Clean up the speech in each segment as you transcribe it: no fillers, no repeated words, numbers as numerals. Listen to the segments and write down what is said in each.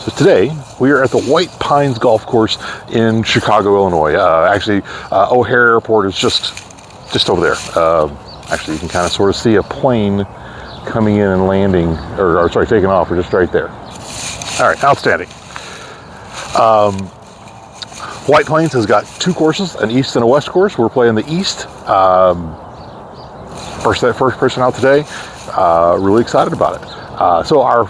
So today we are at the White Pines Golf Course in Chicago, Illinois. O'Hare Airport is just over there. Actually, you can kind of sort of see a plane coming in and landing, or sorry, taking off. We're just right there. All right, outstanding. White Plains has got two courses, an east and a west course. We're playing the east. First person out today. Really excited about it. So our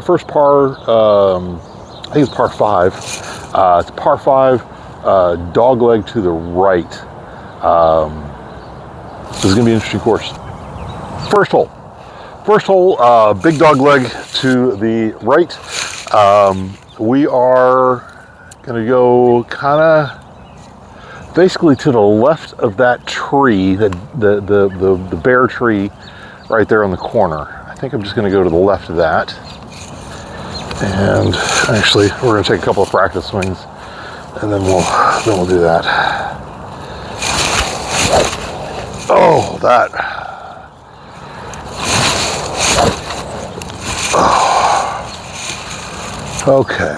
first par, I think it's par 5. It's par 5, dog leg to the right. This is going to be an interesting course. First hole, big dog leg to the right. We are going to go kind of basically to the left of that tree, the bare tree right there on the corner. I think I'm just going to go to the left of that. And actually, we're going to take a couple of practice swings, and then we'll do that. Oh, that. Oh. Okay.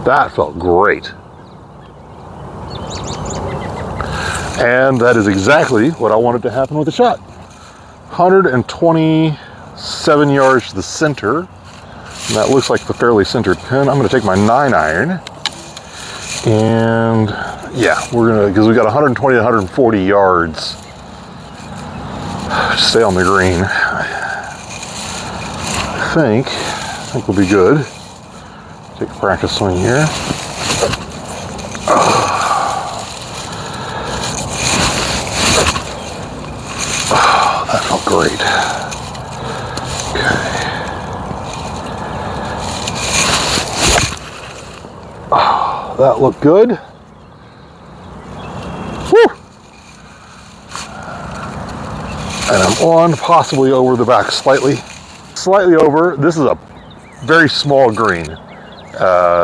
That felt great. And that is exactly what I wanted to happen with the shot. 127 yards to the center. And that looks like the fairly centered pin. I'm going to take my 9-iron. And yeah, we're going to, because we got 120 to 140 yards to stay on the green. I think we'll be good. Take a practice swing here. Oh, that felt great. Okay. Oh, that looked good. Woo! And I'm on, possibly over the back slightly over. This is a very small green.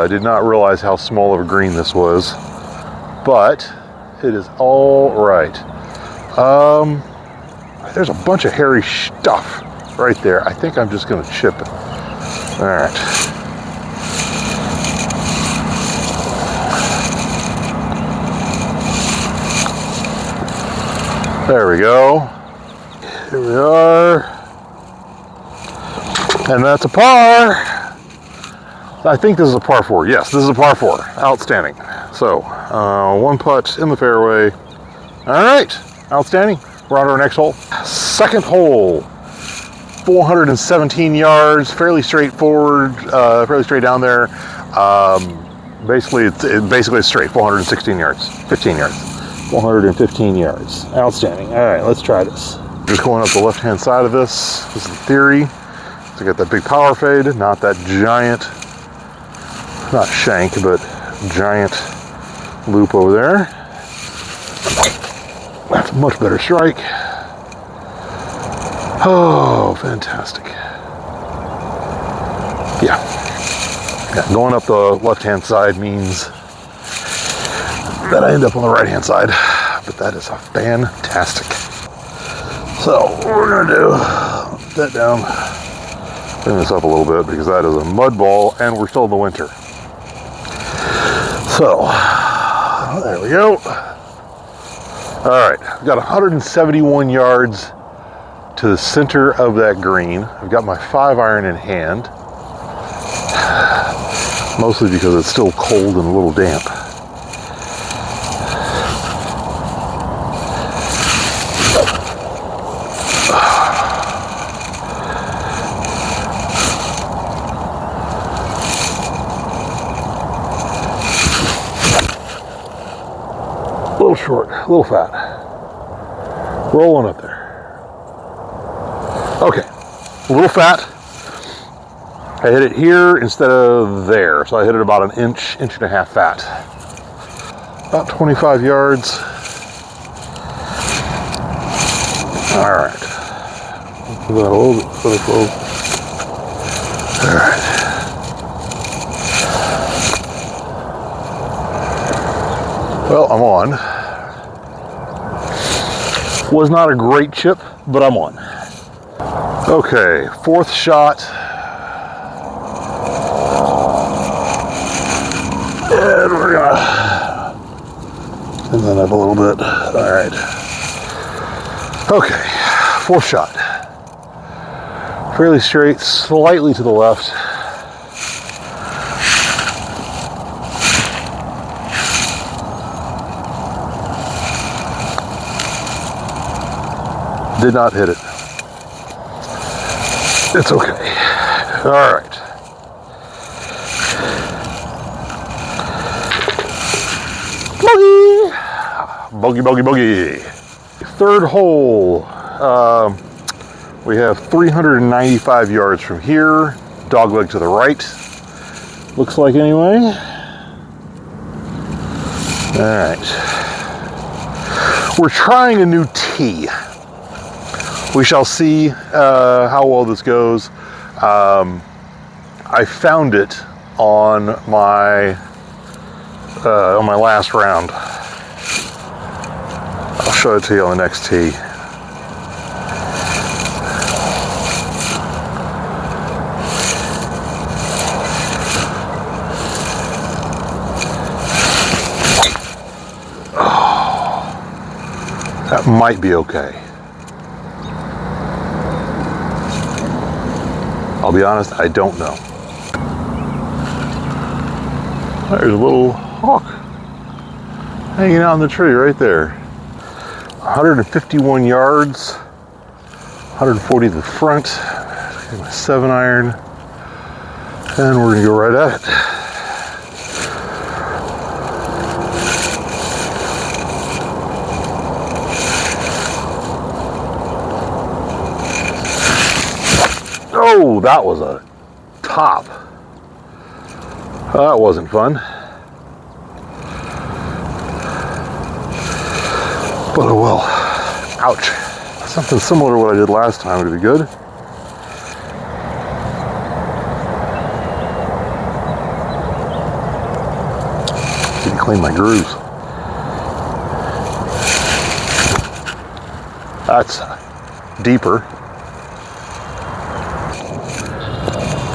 Did not realize how small of a green this was, but it is all right. There's a bunch of hairy stuff right there. I think I'm just going to chip it. All right. There we go. Here we are. And that's a par. I think this is a par 4. Yes, this is a par 4. Outstanding. So, one putt in the fairway. All right, outstanding. We're on to our next hole. Second hole, 417 yards, fairly straightforward, fairly straight down there. Basically, it's straight, 416 yards, 15 yards, 415 yards. Outstanding. All right, let's try this. Just going up the left-hand side of this. This is the theory. So I got that big power fade, not that giant, not shank, but giant loop over there. That's a much better strike. Oh, fantastic. Yeah, going up the left-hand side means that I end up on the right-hand side, but that is a fantastic. So what we're gonna do, that down, bring this up a little bit because that is a mud ball and we're still in the winter. So, there we go. All right, I've got 171 yards to the center of that green. I've got my 5-iron in hand, mostly because it's still cold and a little damp. A little short, a little fat. Rolling up there. Okay, a little fat. I hit it here instead of there, so I hit it about an inch and a half fat. About 25 yards. All right. Put that a little bit further forward. All right. Well, I'm on. Was not a great chip, but I'm on. Okay, fourth shot. And we're gonna send that up a little bit. All right. Okay, fourth shot. Fairly straight, slightly to the left. Did not hit it. It's okay. All right. Bogey, bogey, bogey. Third hole. We have 395 yards from here. Dogleg to the right. Looks like anyway. All right. We're trying a new tee. We shall see how well this goes. I found it on my last round. I'll show it to you on the next tee. Oh, that might be okay. I'll be honest, I don't know. There's a little hawk hanging out in the tree right there. 151 yards, 140 to the front. Get my 7-iron, and we're gonna go right at it. Oh, that was a top. That wasn't fun. But oh well. Ouch. Something similar to what I did last time would be good. Didn't clean my grooves. That's deeper.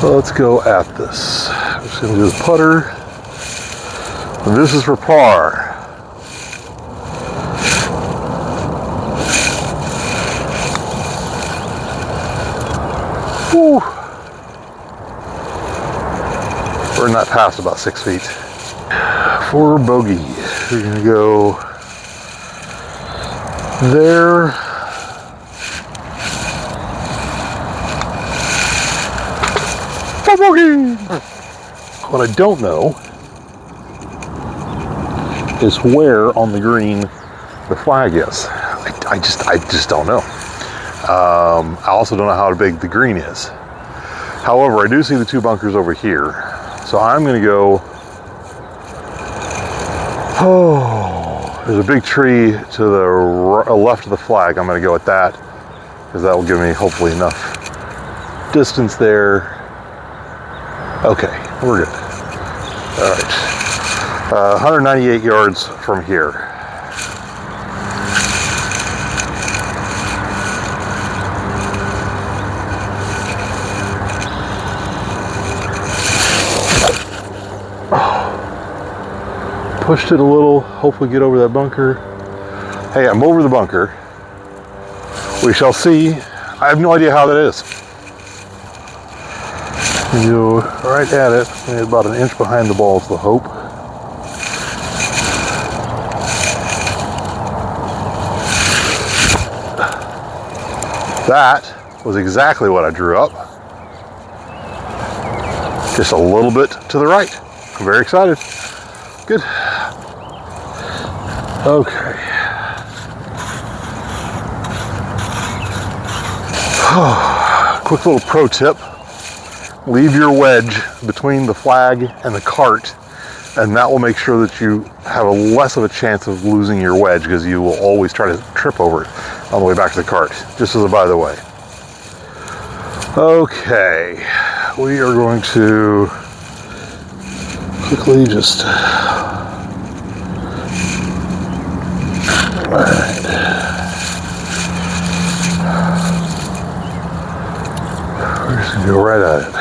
So let's go at this. I'm just going to do the putter. And this is for par. Whew. We're not past about 6 feet. For bogey, we're going to go there. What I don't know is where on the green the flag is. I just don't know. I also don't know how big the green is. However, I do see the 2 bunkers over here. So I'm going to go, oh, there's a big tree to the left of the flag. I'm going to go at that because that will give me hopefully enough distance there. Okay, we're good. All right. 198 yards from here. Oh. Pushed it a little, hopefully get over that bunker. Hey, I'm over the bunker. We shall see. I have no idea how that is. You right at it, maybe about an inch behind the ball is the hope. That was exactly what I drew up. Just a little bit to the right. I'm very excited. Good. Okay. Quick little pro tip. Leave your wedge between the flag and the cart, and that will make sure that you have a less of a chance of losing your wedge, because you will always try to trip over it on the way back to the cart, just as a by the way. Okay, we are going to quickly just... Alright. We're just going to go right at it.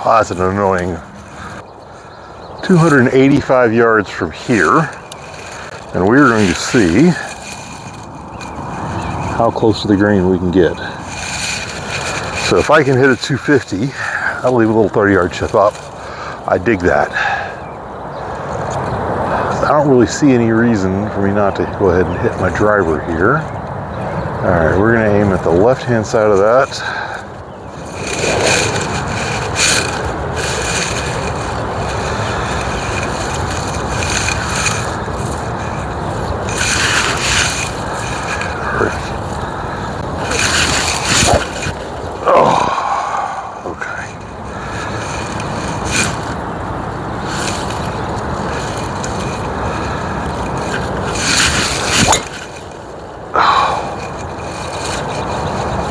Oh, that's an annoying. 285 yards from here, and we're going to see how close to the green we can get. So if I can hit a 250, I'll leave a little 30-yard chip up. I dig that. I don't really see any reason for me not to go ahead and hit my driver here. All right, we're going to aim at the left-hand side of that.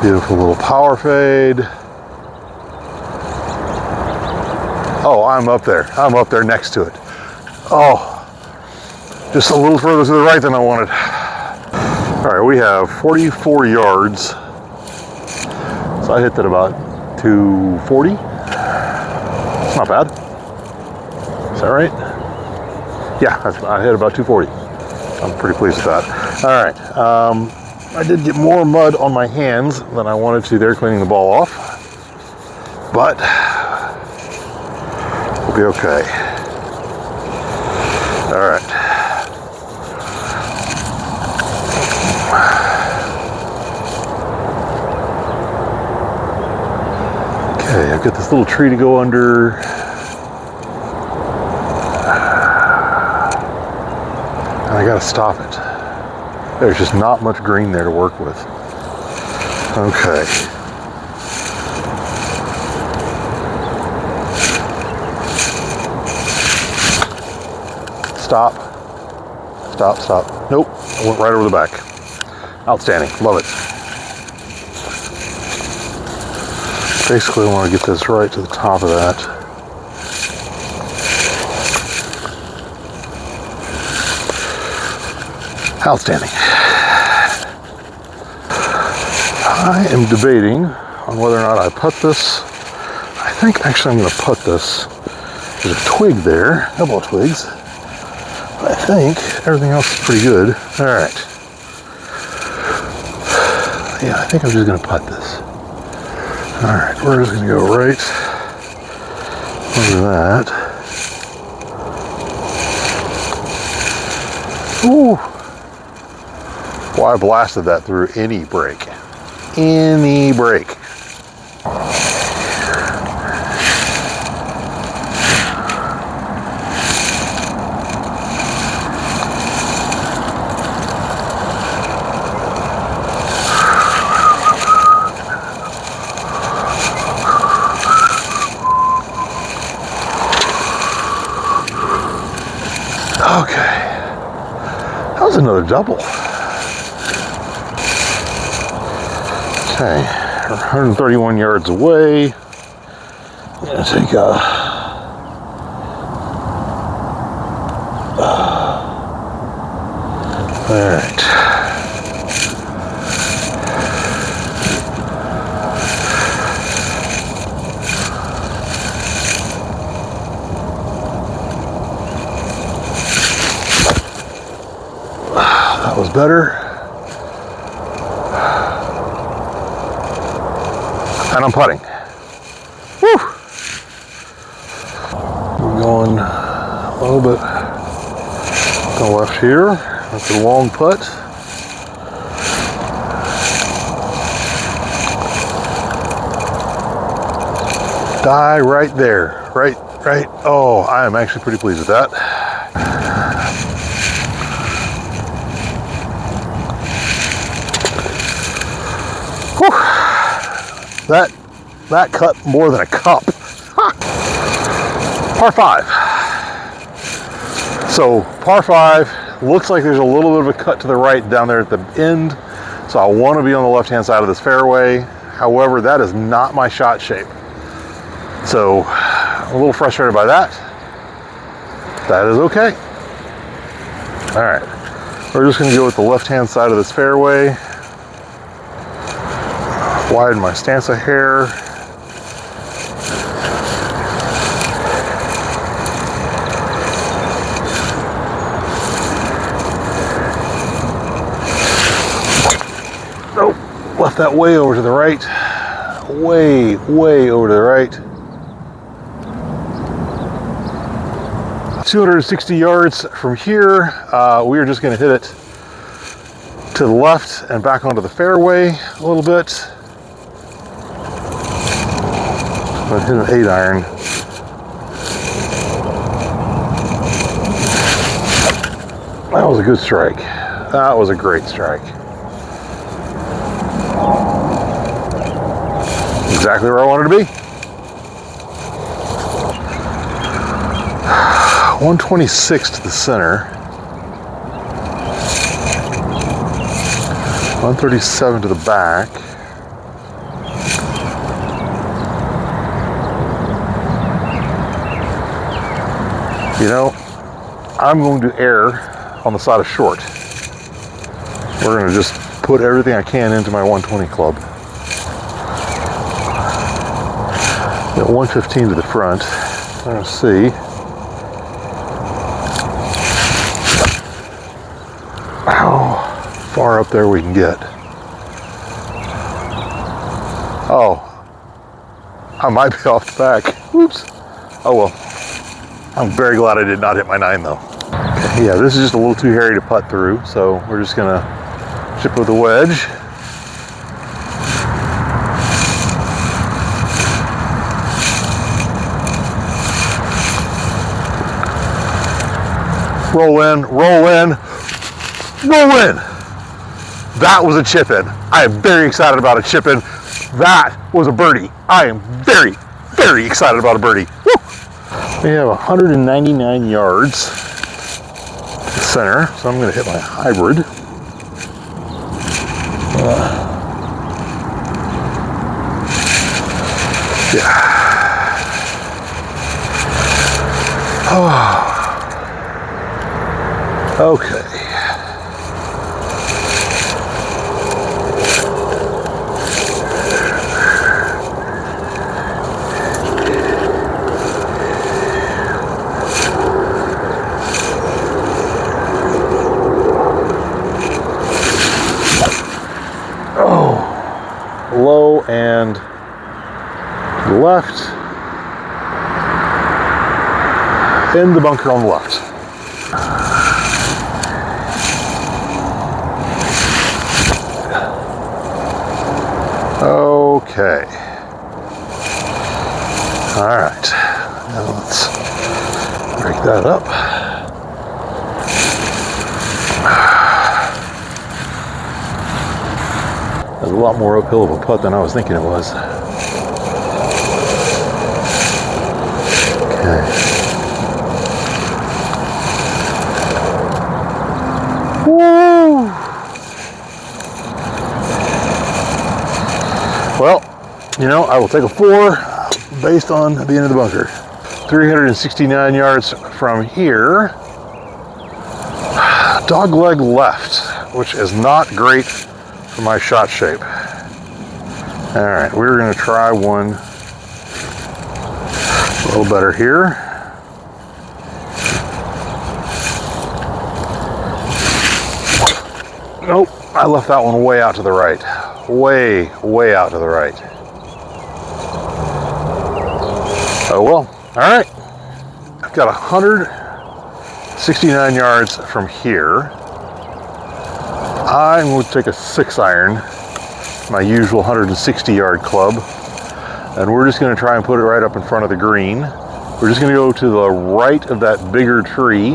Beautiful little power fade. Oh, I'm up there. I'm up there next to it. Oh, just a little further to the right than I wanted. All right, we have 44 yards. So I hit that about 240. It's not bad. Is that right? Yeah, I hit about 240. I'm pretty pleased with that. All right. I did get more mud on my hands than I wanted to there cleaning the ball off, but we'll be okay. All right. Okay, I've got this little tree to go under. And I gotta stop it. There's just not much green there to work with. Okay. Stop. Stop, stop. Nope, I went right over the back. Outstanding, love it. Basically I want to get this right to the top of that. Outstanding. I am debating on whether or not I putt this. I think actually I'm going to putt this. There's a twig there, a couple of twigs. But I think everything else is pretty good. All right. Yeah, I think I'm just going to putt this. All right, we're just going to go right over that. Ooh. Well, I blasted that through any break. Any break. Okay. That was another double. Okay, we're 131 yards away. I'm gonna take a all right. That was better. And I'm putting. Woo! We're going a little bit to the left here. That's a long putt. Die right there. Right right? Oh, I am actually pretty pleased with that. Whew. That cut more than a cup. Par 5. So par 5, looks like there's a little bit of a cut to the right down there at the end. So I want to be on the left-hand side of this fairway. However, that is not my shot shape. So I'm a little frustrated by that. That is okay. All right, we're just going to go with the left-hand side of this fairway. Widen my stance a hair. Nope, left that way over to the right. Way over to the right. 260 yards from here. We are just going to hit it to the left and back onto the fairway a little bit. I hit an 8-iron. That was a good strike. That was a great strike. Exactly where I wanted to be. 126 to the center. 137 to the back. You know, I'm going to err on the side of short. We're going to just put everything I can into my 120 club. Got 115 to the front. Let's see. How far up there we can get. Oh, I might be off the back. Whoops. Oh well. I'm very glad I did not hit my 9 though. Okay, yeah, this is just a little too hairy to putt through, so we're just gonna chip with a wedge. Roll in, roll in, roll in. That was a chip in. I am very excited about a chip in. That was a birdie. I am very excited about a birdie. Woo! We have 199 yards to the center, so I'm going to hit my hybrid. Yeah. Oh. Okay. Low and to the left, in the bunker on the left. Okay. All right. Now let's break that up. That's a lot more uphill of a putt than I was thinking it was. Okay. Woo! Well, you know, I will take a 4 based on the end of the bunker. 369 yards from here. Dog leg left, which is not great for my shot shape. All right, we're going to try one a little better here. Nope, I left that one way out to the right. Way out to the right. Oh well, all right. I've got 169 yards from here. I'm going to take a 6-iron, my usual 160-yard club, and we're just going to try and put it right up in front of the green. We're just going to go to the right of that bigger tree.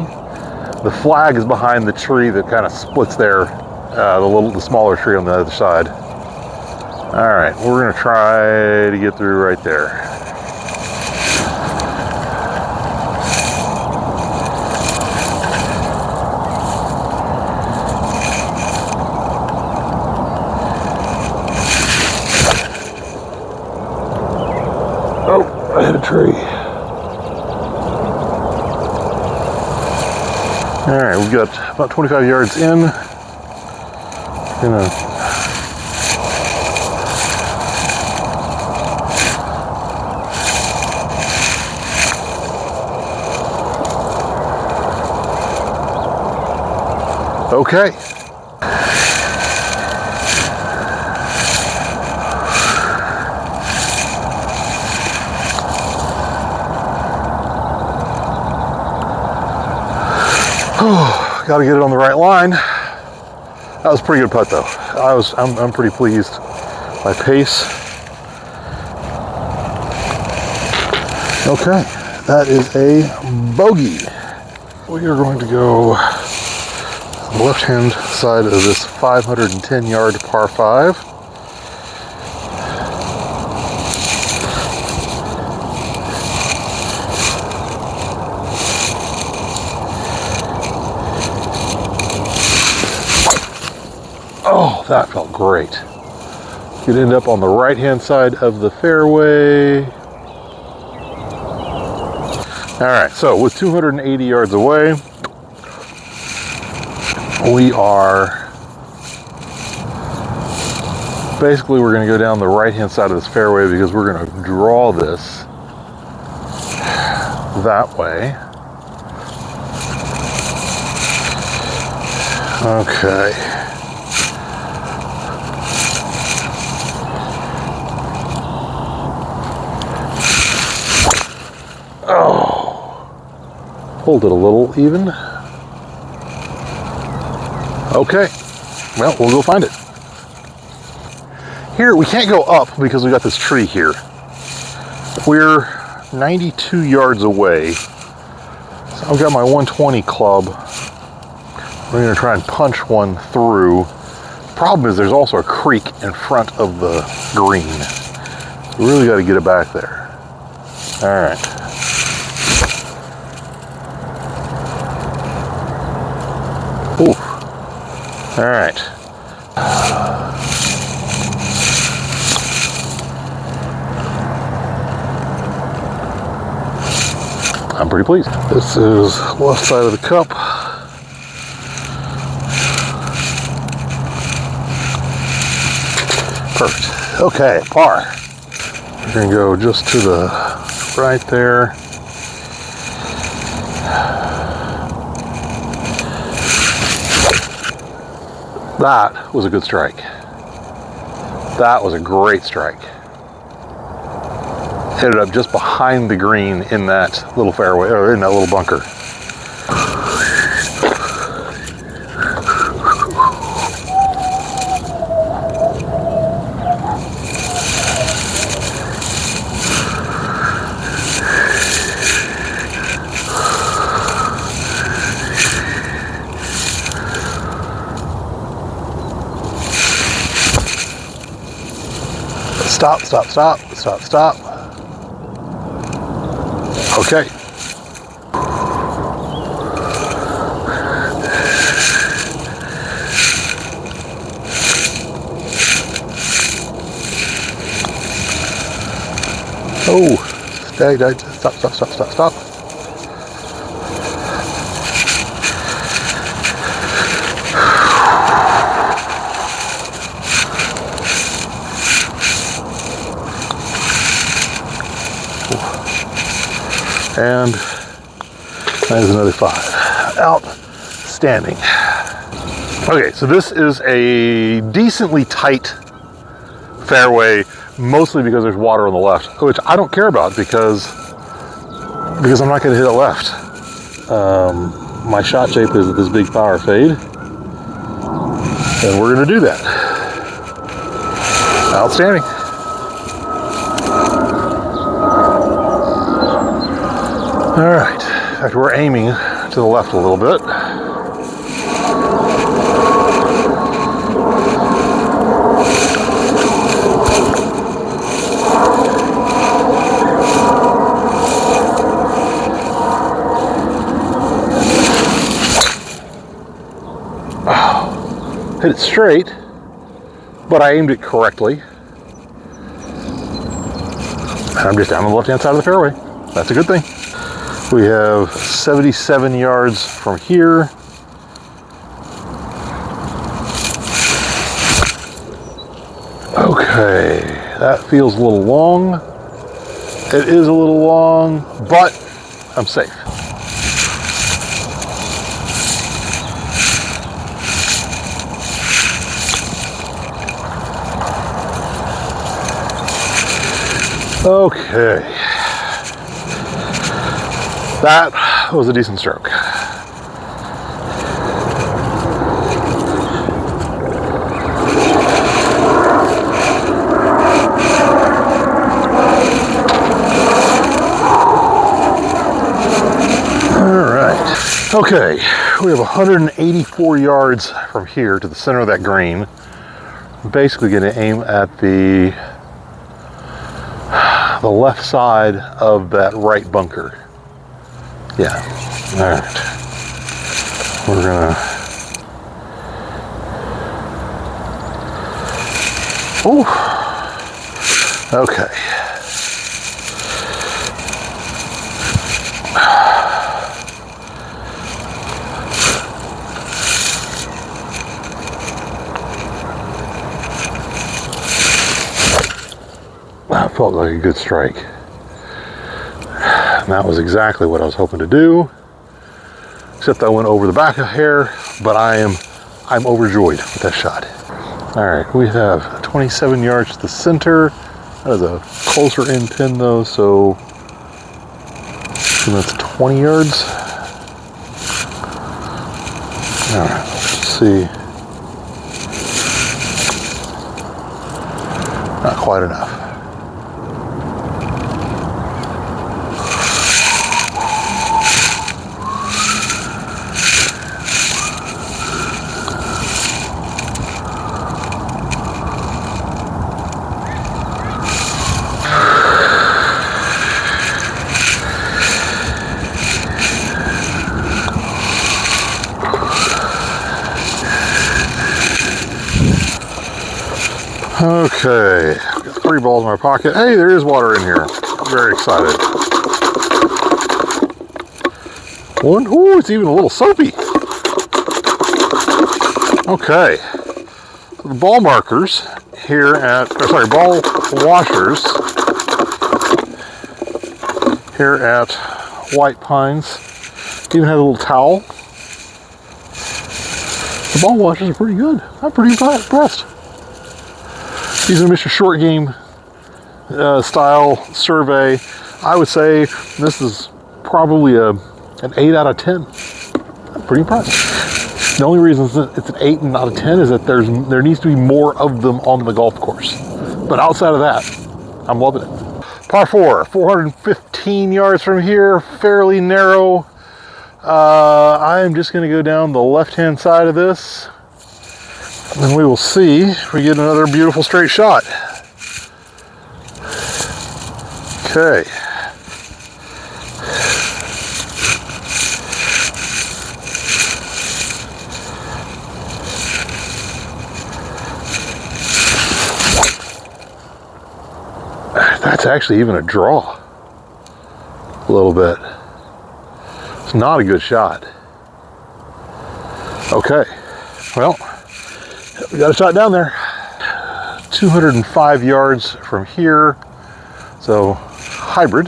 The flag is behind the tree that kind of splits there, the smaller tree on the other side. All right, we're going to try to get through right there. Oh, I hit a tree. All right, we've got about 25 yards in. Okay. Got to get it on the right line. That was a pretty good putt, though. I'm pretty pleased. My pace. Okay, that is a bogey. We are going to go on the left-hand side of this 510-yard par 5. Oh, that felt great. Could end up on the right-hand side of the fairway. All right, so with 280 yards away, we are basically, we're going to go down the right-hand side of this fairway because we're going to draw this that way. Okay. Oh, hold it a little even. Okay, well, we'll go find it. Here, we can't go up because we got this tree here. We're 92 yards away. So I've got my 120 club. We're gonna try and punch one through. The problem is there's also a creek in front of the green. We really gotta get it back there. All right. Ooh. All right. I'm pretty pleased. This is left side of the cup. Perfect. Okay, par. We're gonna go just to the right there. That was a good strike. That was a great strike. Hit it up just behind the green in that little fairway, or in that little bunker. Stop, stop, stop, stop, stop. Okay. Oh, stay, stop, stop, stop, stop, stop. And that is another 5. Outstanding. Okay, so this is a decently tight fairway, mostly because there's water on the left, which I don't care about because I'm not going to hit it left. My shot shape is this big power fade, and we're going to do that. Outstanding. All right, in fact, we're aiming to the left a little bit. Hit it straight, but I aimed it correctly. And I'm just down on the left-hand side of the fairway. That's a good thing. We have 77 yards from here. Okay, that feels a little long. It is a little long, but I'm safe. Okay, that was a decent stroke. All right, okay, we have 184 yards from here to the center of that green. I'm basically going to aim at the left side of that right bunker. Yeah. All right. We're gonna. Oh. Okay. That felt like a good strike. And that was exactly what I was hoping to do. Except I went over the back a hair, but I'm overjoyed with that shot. All right, we have 27 yards to the center. That is a closer in pin though, so that's 20 yards. All right, let's see. Not quite enough. Okay, I've got 3 balls in my pocket. Hey, there is water in here. I'm very excited. One, ooh, it's even a little soapy. Okay, so the ball markers here ball washers here at White Pines even have a little towel. The ball washers are pretty good. I'm pretty impressed. These are Mr. Short Game style survey. I would say this is probably an 8 out of 10. I'm pretty impressed. The only reason it's an 8 out of 10 is that there needs to be more of them on the golf course. But outside of that, I'm loving it. Par 4, 415 yards from here, fairly narrow. I'm just going to go down the left-hand side of this. And we will see if we get another beautiful straight shot. Okay. That's actually even a draw. A little bit. It's not a good shot. Okay. Well, we got a shot down there. 205 yards from here. So hybrid.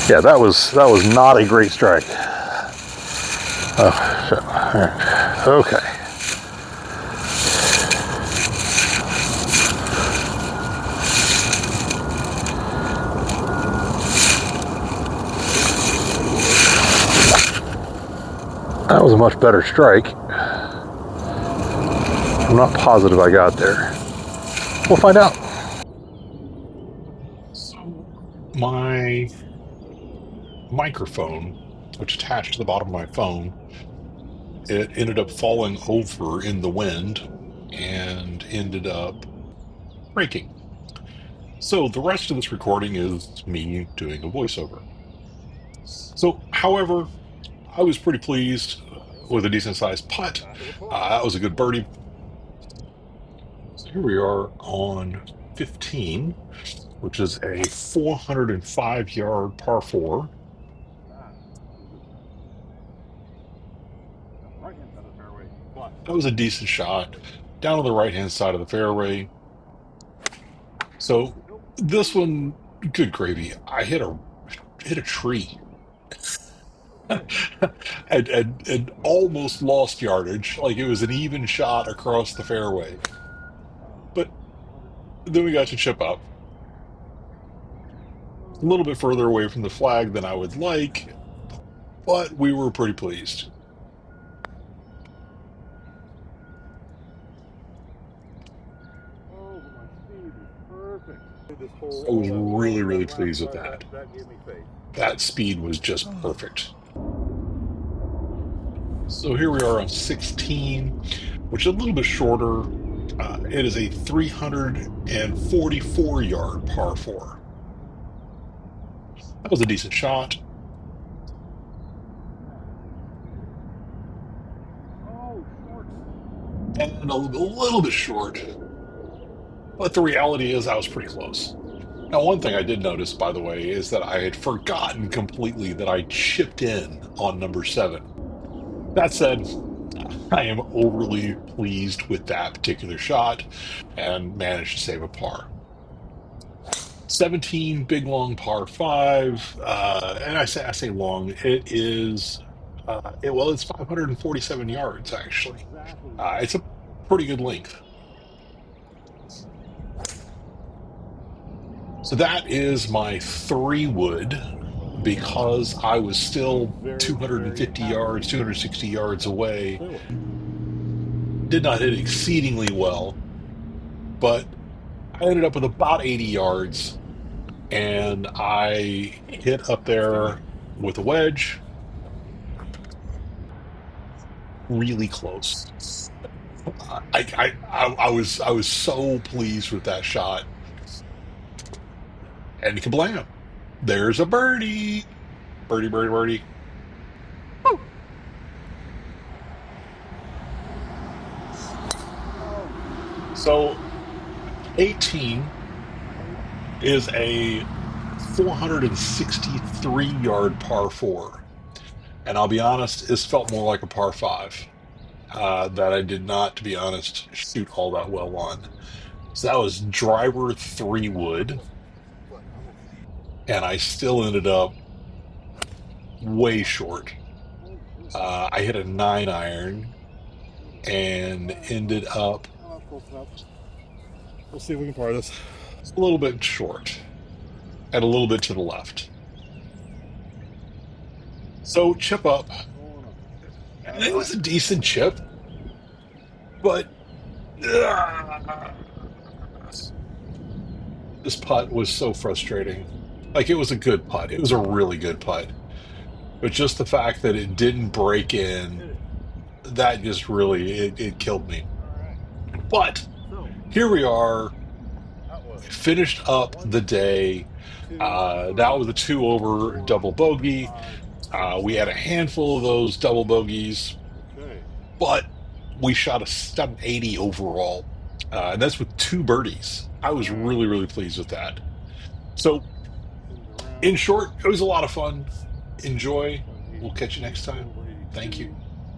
Yeah, that was not a great strike. Oh shit. All right. Okay. That was a much better strike. I'm not positive I got there. We'll find out. my microphone, which attached to the bottom of my phone, it ended up falling over in the wind and ended up breaking. So the rest of this recording is me doing a voiceover. So, however, I was pretty pleased with a decent sized putt. That was a good birdie. So here we are on 15, which is a 405-yard par 4. That was a decent shot down on the right-hand side of the fairway. So this one, good gravy. I hit a tree and almost lost yardage. Like it was an even shot across the fairway. But then we got to chip up a little bit further away from the flag than I would like, but we were pretty pleased. I was really, really pleased with that. That speed was just perfect. So here we are on 16, which is a little bit shorter. It is a 344-yard par 4. That was a decent shot. And a little bit short. But the reality is I was pretty close. Now, one thing I did notice, by the way, is that I had forgotten completely that I chipped in on number 7. That said, I am overly pleased with that particular shot and managed to save a par. 17, big long par 5, and I say long. It is it's 547 yards actually. It's a pretty good length. So that is my 3-wood, because I was still 250 yards, 260 yards away. Did not hit exceedingly well, but I ended up with about 80 yards, and I hit up there with a wedge, really close. I was so pleased with that shot, and kablam! There's a birdie, birdie, birdie, birdie. Woo. So 18 is a 463-yard par 4. And I'll be honest, this felt more like a par 5 that I did not, to be honest, shoot all that well on. So that was driver 3-wood. And I still ended up way short. I hit a 9-iron and ended up... We'll see if we can par this. A little bit short and a little bit to the left. So chip up. And it was a decent chip, but this putt was so frustrating. Like, it was a good putt. It was a really good putt. But just the fact that it didn't break in, that just really, it killed me. But here we are, finished up the day. That was a 2-over double bogey. We had a handful of those double bogeys, but we shot a 780 overall. And that's with 2 birdies. I was really, really pleased with that. So, in short, it was a lot of fun. Enjoy. We'll catch you next time. Thank you.